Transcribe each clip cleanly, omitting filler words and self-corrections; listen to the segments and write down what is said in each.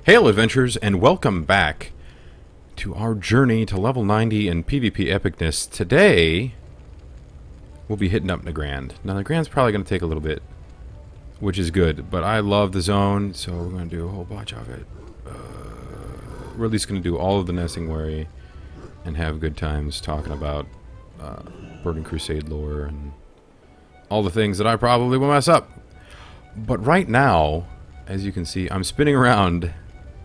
Hail adventurers, and welcome back to our journey to level 90 in PvP epicness. Today, we'll be hitting up Nagrand. Now, Nagrand's probably going to take a little bit, which is good, but I love the zone, so we're going to do a whole bunch of it. We're at least going to do all of the nesting worry and have good times talking about Burning Crusade lore and all the things that I probably will mess up. But right now, as you can see, I'm spinning around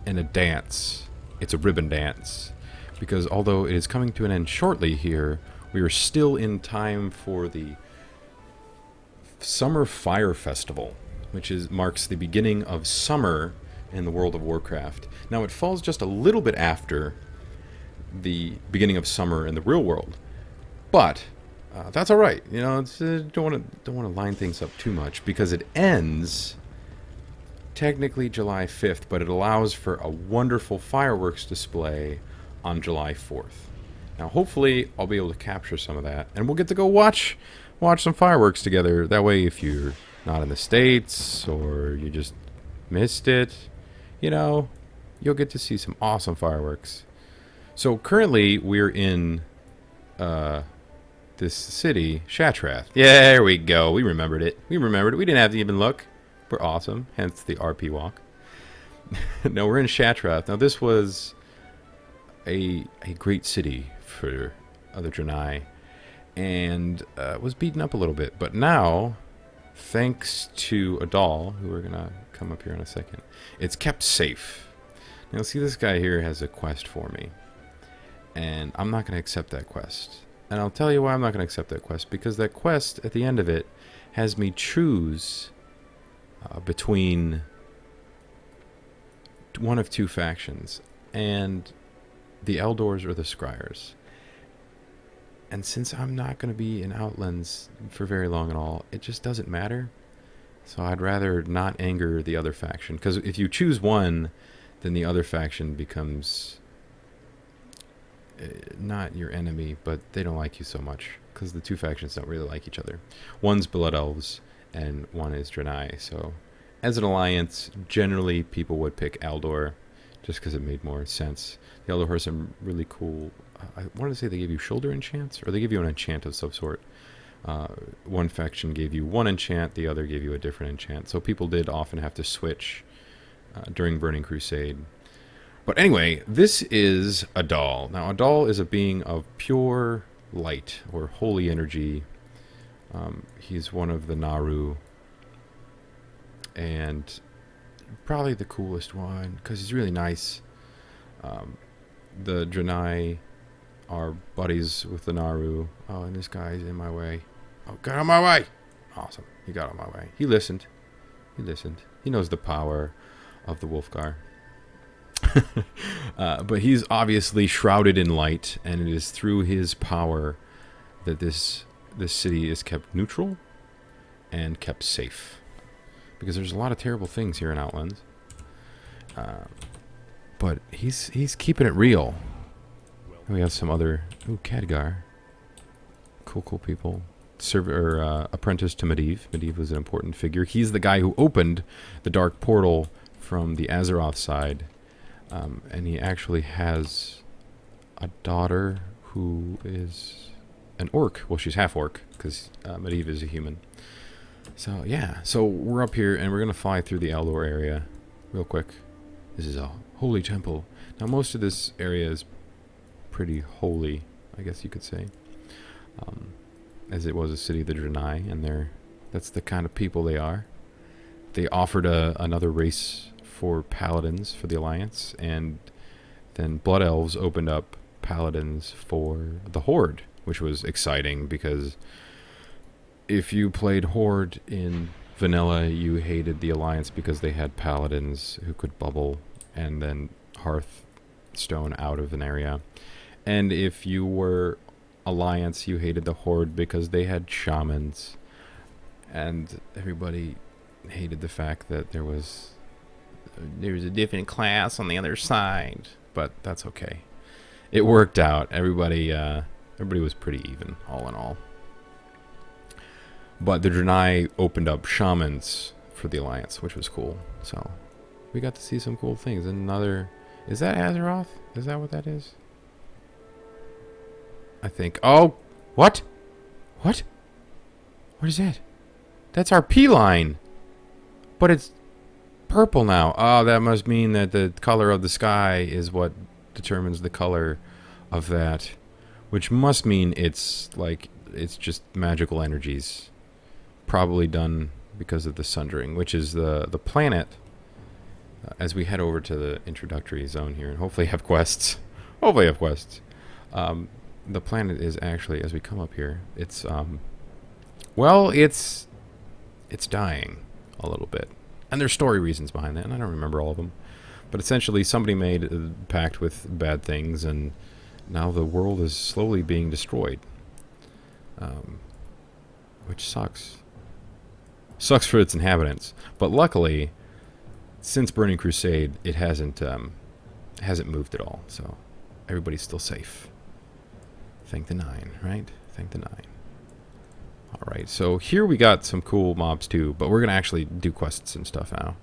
in a dance. It's a ribbon dance. Because although it is coming to an end shortly here, we are still in time for the Summer Fire Festival, which marks the beginning of summer in the World of Warcraft. Now, it falls just a little bit after the beginning of summer in the real world, but that's all right. You know, don't want to line things up too much because it ends technically July 5th, but it allows for a wonderful fireworks display on July 4th. Now, hopefully, I'll be able to capture some of that, and we'll get to go watch some fireworks together. That way, if you're not in the States or you just missed it, you know, you'll get to see some awesome fireworks. So currently, we're in this city, Shatrath. Yeah, there we go. We remembered it. We didn't have to even look. We're awesome, hence the RP walk. No, we're in Shatrath. Now, this was a great city for other Draenei, and was beaten up a little bit. But now, thanks to Adal, who we're going to come up here in a second, it's kept safe. Now, see, this guy here has a quest for me, and I'm not going to accept that quest. And I'll tell you why I'm not going to accept that quest, because that quest, at the end of it, has me choose between one of two factions, and the Eldors or the Scryers. And since I'm not going to be in Outlands for very long at all, it just doesn't matter. So I'd rather not anger the other faction, because if you choose one, then the other faction becomes not your enemy, but they don't like you so much, because the two factions don't really like each other. One's Blood Elves, and one is Draenei. So, as an alliance, generally people would pick Eldor, just because it made more sense. The Eldor has some really cool. I wanted to say they gave you shoulder enchants, or they give you an enchant of some sort. One faction gave you one enchant, the other gave you a different enchant. So people did often have to switch during Burning Crusade. But anyway, this is Adal. Now, Adal is a being of pure light, or holy energy. He's one of the Naru, and probably the coolest one, because he's really nice. The Draenei are buddies with the Naru. Oh, and this guy's in my way. Oh, got out of my way! Awesome, he got out of my way. He listened. He knows the power of the Wolfgar. But he's obviously shrouded in light, and it is through his power that this city is kept neutral and kept safe, because there's a lot of terrible things here in Outlands. But he's keeping it real. And we have some other Khadgar, cool people. Apprentice to Medivh. Medivh was an important figure. He's the guy who opened the dark portal from the Azeroth side, and he actually has a daughter who is an orc. Well, she's half orc, because Medivh is a human. So yeah, so we're up here, and we're gonna fly through the Eldor area real quick. This is a holy temple. Now, most of this area is pretty holy, I guess you could say, as it was a city of the Draenei, and that's the kind of people they are. They offered another race for paladins for the Alliance, and then Blood Elves opened up paladins for the Horde, which was exciting, because if you played Horde in vanilla, you hated the Alliance because they had paladins who could bubble and then Hearthstone out of an area. And if you were Alliance, you hated the Horde because they had shamans. And everybody hated the fact that there was a different class on the other side. But that's okay. It worked out. Everybody was pretty even, all in all. But the Draenei opened up shamans for the Alliance, which was cool. So We got to see some cool things. Another... Is that Azeroth? Is that what that is? I think... Oh! What? What? What is that? That's our P line! But it's purple now. Oh, that must mean that the color of the sky is what determines the color of that. Which must mean it's like... It's just magical energies. Probably done because of the sundering, which is the planet... as we head over to the introductory zone here and hopefully have quests. Hopefully have quests. The planet is actually, as we come up here, it's, well, it's dying a little bit. And there's story reasons behind that, and I don't remember all of them. But essentially, somebody made a pact with bad things, and now the world is slowly being destroyed. Which sucks. Sucks for its inhabitants. But luckily... Since Burning Crusade, it hasn't moved at all, so everybody's still safe. Thank the 9, right? Thank the 9. Alright, so here we got some cool mobs too, but we're going to actually do quests and stuff now.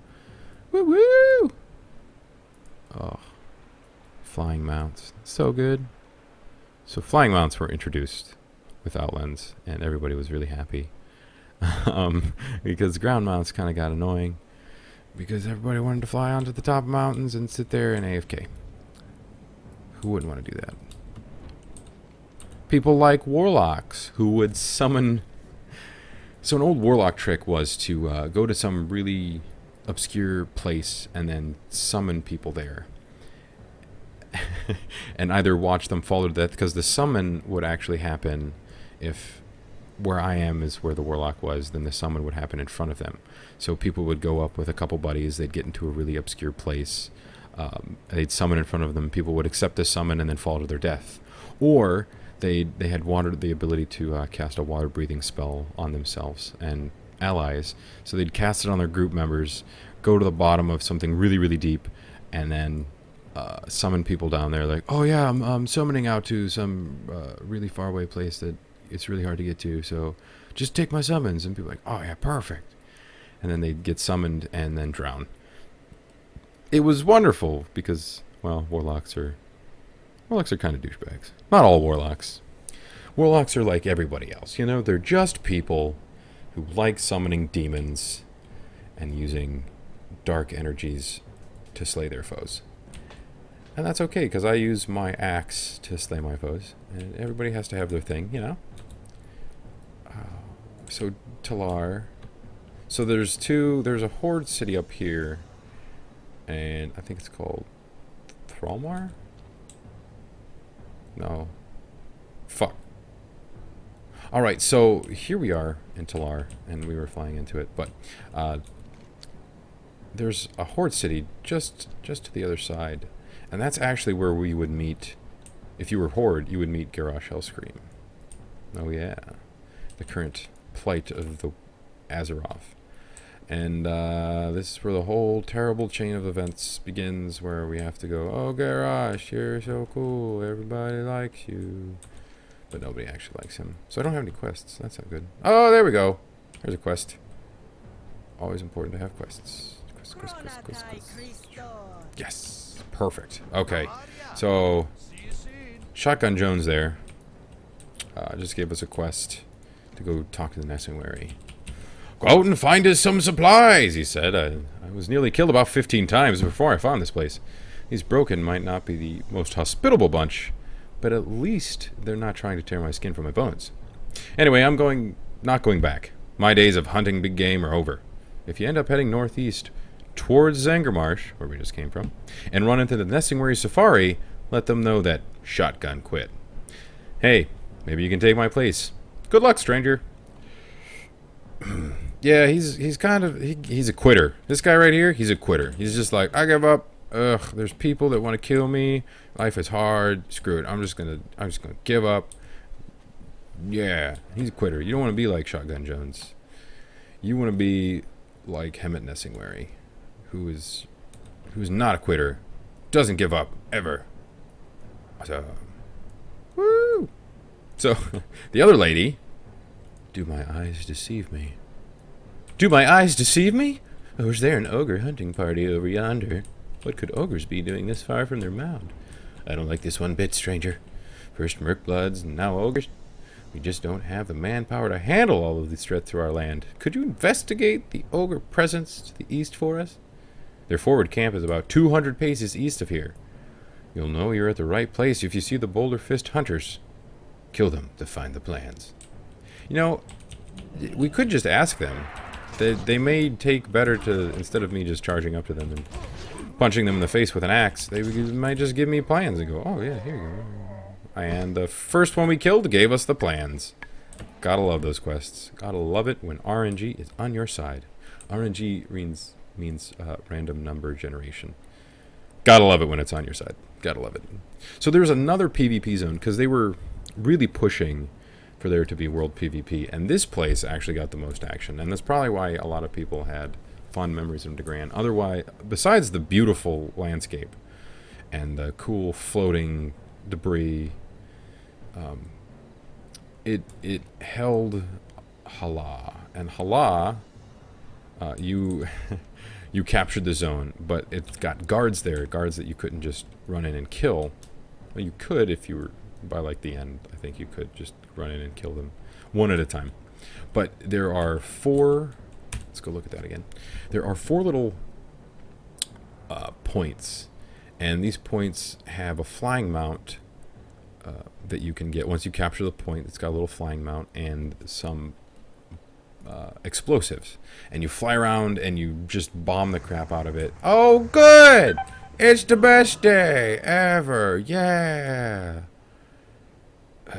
Woo-woo! Oh, flying mounts. So good. So flying mounts were introduced with Outlands, and everybody was really happy. Because ground mounts kind of got annoying. Because everybody wanted to fly onto the top of mountains and sit there and AFK. Who wouldn't want to do that? People like warlocks who would summon... So an old warlock trick was to go to some really obscure place and then summon people there. And either watch them fall to death, because the summon would actually happen if... Where I am is where the warlock was, then the summon would happen in front of them. So people would go up with a couple buddies, they'd get into a really obscure place, they'd summon in front of them, people would accept the summon and then fall to their death. Or they had the ability to cast a water-breathing spell on themselves and allies, so they'd cast it on their group members, go to the bottom of something really, really deep, and then summon people down there like, oh yeah, I'm summoning out to some really far away place that it's really hard to get to, so just take my summons. And people are like, oh yeah, perfect. And then they'd get summoned and then drown. It was wonderful because, well, warlocks are kind of douchebags. Not all warlocks. Warlocks are like everybody else, you know? They're just people who like summoning demons and using dark energies to slay their foes. And that's okay, because I use my axe to slay my foes. And everybody has to have their thing, you know? So, Talar. So there's a horde city up here. And I think it's called Thralmar? No. Fuck. Alright, so here we are in Talar, and we were flying into it, but there's a horde city just to the other side. And that's actually where we would meet. If you were horde, you would meet Garrosh Hellscream. Oh yeah. The current plight of the Azeroth. And this is where the whole terrible chain of events begins, where we have to go, oh Garrosh, you're so cool, everybody likes you. But nobody actually likes him. So I don't have any quests. That's not good. Oh, there we go. There's a quest. Always important to have quests. Quest. Yes. Perfect. Okay. So, Shotgun Jones there just gave us a quest to go talk to the Nessunwary. Go out and find us some supplies, he said. I was nearly killed about 15 times before I found this place. These Broken might not be the most hospitable bunch, but at least they're not trying to tear my skin from my bones. Anyway, I'm not going back. My days of hunting big game are over. If you end up heading northeast towards Zangarmarsh, where we just came from, and run into the Nessunwary Safari, let them know that Shotgun quit. Hey, maybe you can take my place. Good luck, stranger. Yeah, he's kind of he's a quitter. This guy right here, he's a quitter. He's just like, I give up. Ugh, there's people that want to kill me. Life is hard. Screw it. I'm just gonna give up. Yeah, he's a quitter. You don't want to be like Shotgun Jones. You want to be like Hemet Nessunwary, who's not a quitter, doesn't give up ever. So, woo. So, the other lady. Do my eyes deceive me? Do my eyes deceive me? Oh, is there an ogre hunting party over yonder? What could ogres be doing this far from their mound? I don't like this one bit, stranger. First merkbloods, and now ogres. We just don't have the manpower to handle all of these threats through our land. Could you investigate the ogre presence to the east for us? Their forward camp is about 200 paces east of here. You'll know you're at the right place if you see the Boulder Fist hunters. Kill them to find the plans. You know, we could just ask them. They may take better to, instead of me just charging up to them and punching them in the face with an axe, they might just give me plans and go, oh yeah, here you go. And the first one we killed gave us the plans. Gotta love those quests. Gotta love it when RNG is on your side. RNG means random number generation. Gotta love it when it's on your side. Gotta love it. So there's another PvP zone, because they were really pushing for there to be world PvP, and this place actually got the most action, and that's probably why a lot of people had fond memories of Nagrand. Otherwise, besides the beautiful landscape and the cool floating debris, it held Hala, and Hala, you you captured the zone, but it's got guards there, guards that you couldn't just run in and kill. Well, you could if you were by like the end. I think you could just run in and kill them one at a time. But there are 4. Let's go look at that again. There are 4 little points, and these points have a flying mount that you can get once you capture the point. It's got a little flying mount and some explosives, and you fly around and you just bomb the crap out of it. Oh, good! It's the best day ever! Yeah! I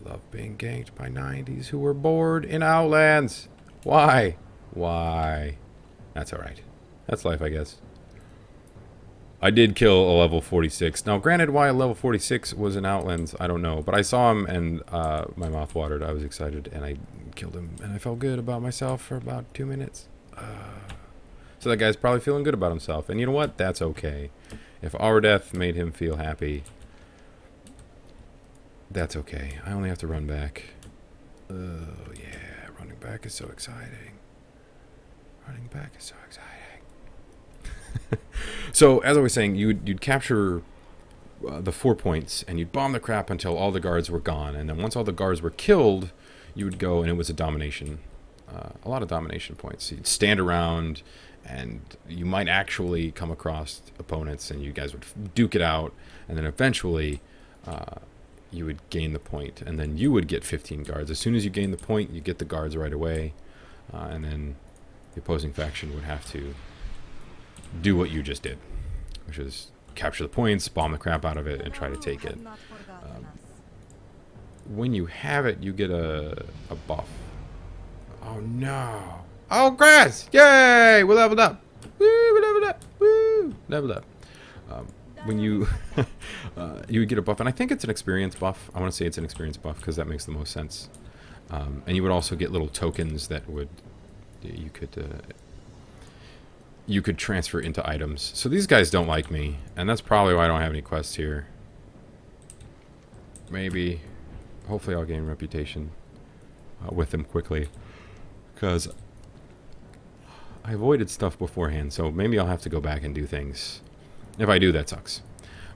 love being ganked by 90s who were bored in Outlands. Why? Why? That's alright. That's life, I guess. I did kill a level 46. Now, granted, why a level 46 was in Outlands, I don't know. But I saw him and my mouth watered. I was excited and I killed him. And I felt good about myself for about 2 minutes. So that guy's probably feeling good about himself. And you know what? That's okay. If our death made him feel happy, that's okay. I only have to run back. Oh, yeah. Running back is so exciting. Running back is so exciting. So, as I was saying, you'd capture the 4 points, and you'd bomb the crap until all the guards were gone. And then once all the guards were killed, you would go, and it was a domination. A lot of domination points. You'd stand around, and you might actually come across opponents, and you guys would duke it out. And then eventually, you would gain the point, and then you would get 15 guards. As soon as you gain the point, you get the guards right away. And then the opposing faction would have to do what you just did, which is capture the points, bomb the crap out of it, and try to take it. When you have it, you get a buff. Oh no! Oh, grass! Yay! We leveled up! Woo! We leveled up! Woo! Leveled up. When you you would get a buff, and I think it's an experience buff. I want to say it's an experience buff because that makes the most sense. And you would also get little tokens that would you could transfer into items. So these guys don't like me, and that's probably why I don't have any quests here. Maybe, hopefully I'll gain reputation with them quickly, because I avoided stuff beforehand, so maybe I'll have to go back and do things. If I do, that sucks.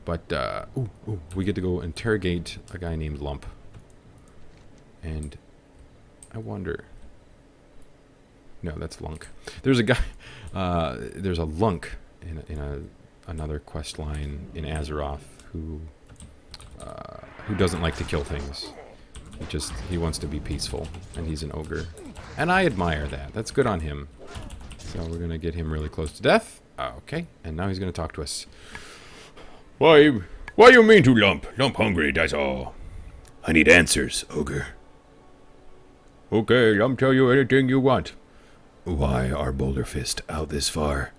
But, we get to go interrogate a guy named Lump. And I wonder... No, that's Lunk. There's a guy... there's a Lunk in another quest line in Azeroth who doesn't like to kill things. He wants to be peaceful, and he's an ogre. And I admire that. That's good on him. So we're going to get him really close to death. Okay, and now he's going to talk to us. Why you mean to Lump? Lump hungry, that's all. I need answers, ogre. Okay, Lump tell you anything you want. Why are Boulder Fist out this far?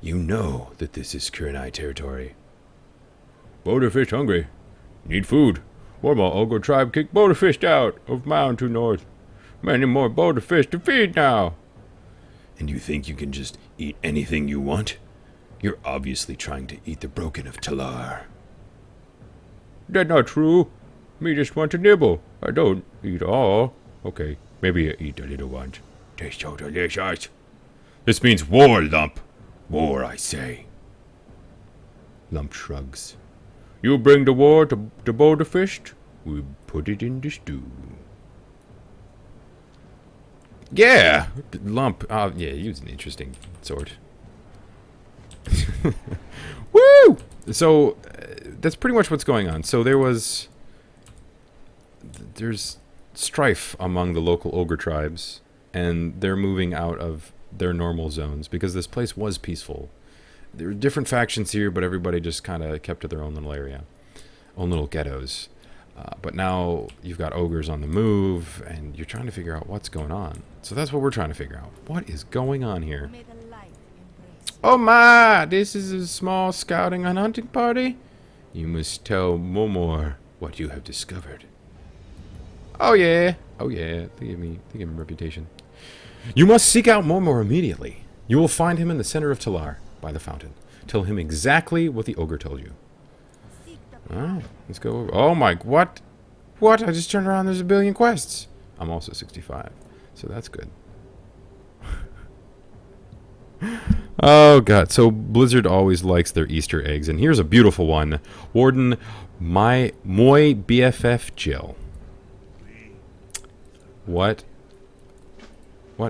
You know that this is Kurenai territory. Boulder Fist hungry. Need food. One more ogre tribe kicked Boulder Fist out of mound to north. Many more Boulder Fist to feed now. And you think you can just eat anything you want? You're obviously trying to eat the broken of Talar. That's not true. Me just want to nibble. I don't eat all. Okay, maybe I eat a little one. Tastes so delicious. This means war, Lump. War, I say. Lump shrugs. You bring the war to Boulderfist, we put it in the stew. Yeah! Lump. Yeah, he was an interesting sort. Woo! So, that's pretty much what's going on. So there's strife among the local ogre tribes, and they're moving out of their normal zones because this place was peaceful. There were different factions here, but everybody just kind of kept to their own little area, own little ghettos. But now you've got ogres on the move, and you're trying to figure out what's going on. So that's what we're trying to figure out. What is going on here? Oh my! This is a small scouting and hunting party? You must tell Momor what you have discovered. Oh yeah! Oh yeah, they give me reputation. You must seek out Momor immediately. You will find him in the center of Talar, by the fountain. Tell him exactly what the ogre told you. Alright, let's go over. Oh my, what? What? I just turned around, there's a billion quests. I'm also 65, so that's good. Oh god, so Blizzard always likes their Easter eggs, and here's a beautiful one. Warden, Moi BFF Jill. What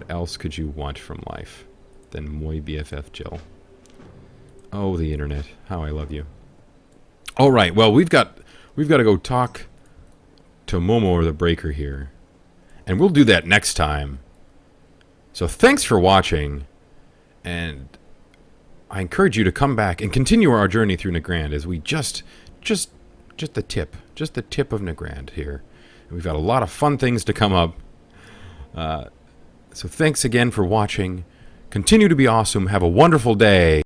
else could you want from life than Moi BFF Jill? Oh, the internet, how I love you. All right, well, we've got to go talk to Momor the Breaker here, and we'll do that next time. So thanks for watching, and I encourage you to come back and continue our journey through Nagrand as we just the tip of Nagrand here. And we've got a lot of fun things to come up. So thanks again for watching. Continue to be awesome. Have a wonderful day.